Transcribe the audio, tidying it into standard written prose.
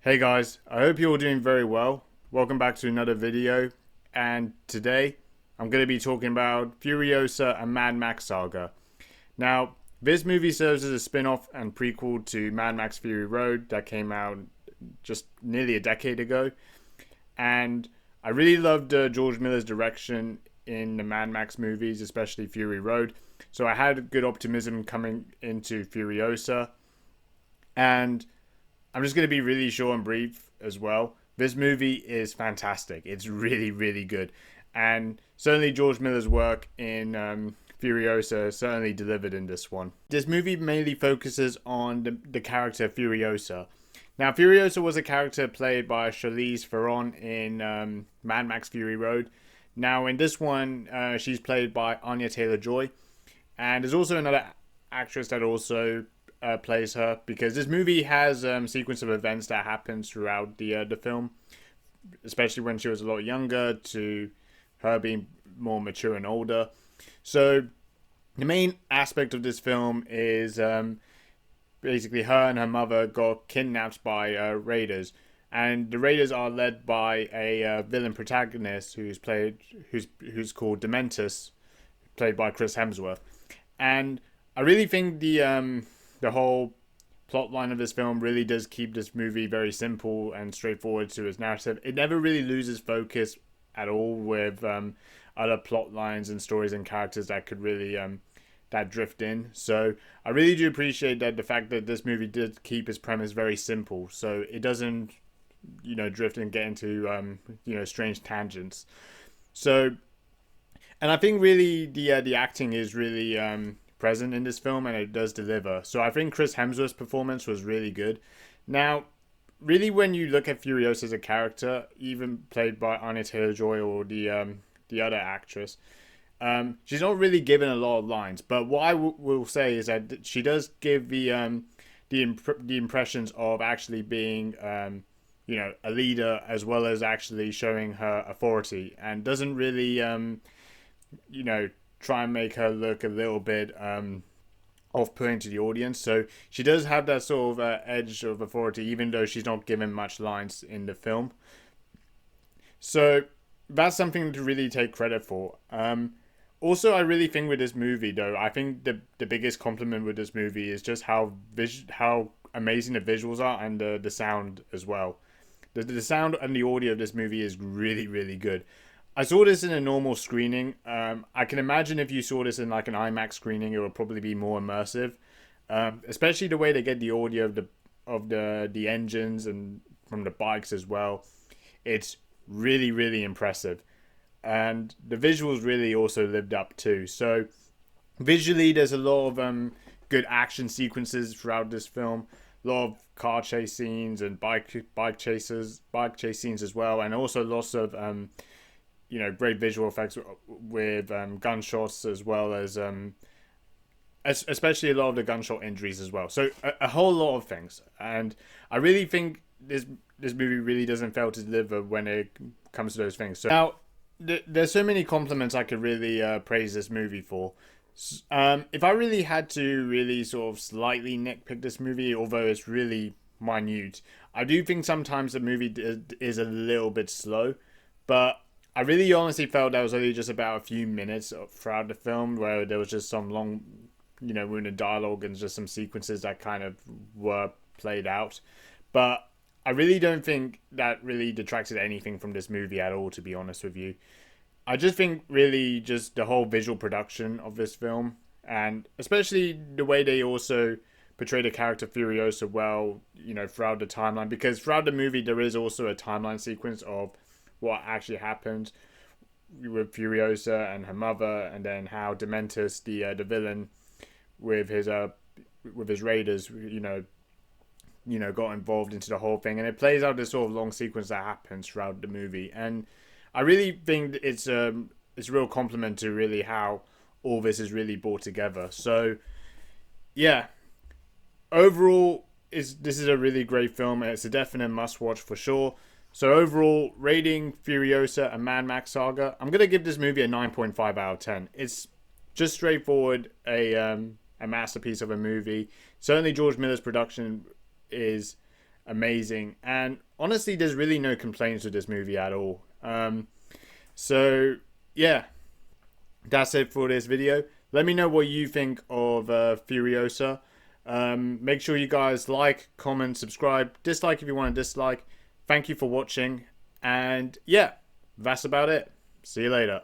Hey guys, I hope you're all doing very well. Welcome back to another video, and today I'm going to be talking about Furiosa and Mad Max Saga. Now, this movie serves as a spin-off and prequel to Mad Max Fury Road that came out just nearly a decade ago, and I really loved George Miller's direction in the Mad Max movies, especially Fury Road, so I had good optimism coming into Furiosa, and I'm just going to be really short and brief as well. This movie is fantastic. It's really, really good. And certainly George Miller's work in Furiosa certainly delivered in this one. This movie mainly focuses on the character Furiosa. Now, Furiosa was a character played by Charlize Theron in Mad Max Fury Road. Now, in this one, she's played by Anya Taylor-Joy. And there's also another actress that also plays her, because this movie has a sequence of events that happens throughout the film, especially when she was a lot younger to her being more mature and older. So the main aspect of this film is basically her and her mother got kidnapped by raiders, and the raiders are led by a villain protagonist who's called Dementus, played by Chris Hemsworth. And I really think the whole plot line of this film really does keep this movie very simple and straightforward to its narrative. It never really loses focus at all with other plot lines and stories and characters that could really that drift in. So I really do appreciate that, the fact that this movie did keep its premise very simple, so it doesn't drift and get into strange tangents. So, and I think really the acting is really present in this film, and it does deliver. So I think Chris Hemsworth's performance was really good. Now, really, when you look at Furiosa as a character, even played by Anya Taylor-Joy or the other actress, she's not really given a lot of lines. But what I will say is that she does give the impressions of actually being a leader, as well as actually showing her authority, and doesn't really try and make her look a little bit off-putting to the audience. So she does have that sort of edge of authority, even though she's not given much lines in the film. So that's something to really take credit for. Also, I really think with this movie, though, I think the biggest compliment with this movie is just how amazing the visuals are, and the sound as well. The sound and the audio of this movie is really, really good. I saw this in a normal screening. I can imagine if you saw this in like an IMAX screening, it would probably be more immersive. Especially the way they get the audio of the engines and from the bikes as well. It's really, really impressive. And the visuals really also lived up too. So visually, there's a lot of good action sequences throughout this film. A lot of car chase scenes and bike chase scenes as well, and also lots of great visual effects with gunshots, as well as especially a lot of the gunshot injuries as well. So a whole lot of things, and I really think this movie really doesn't fail to deliver when it comes to those things. So now there's so many compliments I could really praise this movie for. If I really had to really sort of slightly nitpick this movie, although it's really minute, I do think sometimes the movie is a little bit slow, but I really honestly felt that was only just about a few minutes throughout the film where there was just some long, wounded dialogue and just some sequences that kind of were played out. But I really don't think that really detracted anything from this movie at all, to be honest with you. I just think really just the whole visual production of this film, and especially the way they also portray the character Furiosa well, throughout the timeline, because throughout the movie there is also a timeline sequence of what actually happened with Furiosa and her mother, and then how Dementus, the villain, with his raiders, got involved into the whole thing, and it plays out this sort of long sequence that happens throughout the movie. And I really think it's a real compliment to really how all this is really brought together. So yeah, overall, this is a really great film, and it's a definite must-watch for sure. So overall, rating Furiosa and Mad Max Saga, I'm going to give this movie a 9.5 out of 10. It's just straightforward, a masterpiece of a movie. Certainly George Miller's production is amazing. And honestly, there's really no complaints with this movie at all. So yeah, that's it for this video. Let me know what you think of Furiosa. Make sure you guys like, comment, subscribe, dislike if you want to dislike. Thank you for watching. And yeah, that's about it. See you later.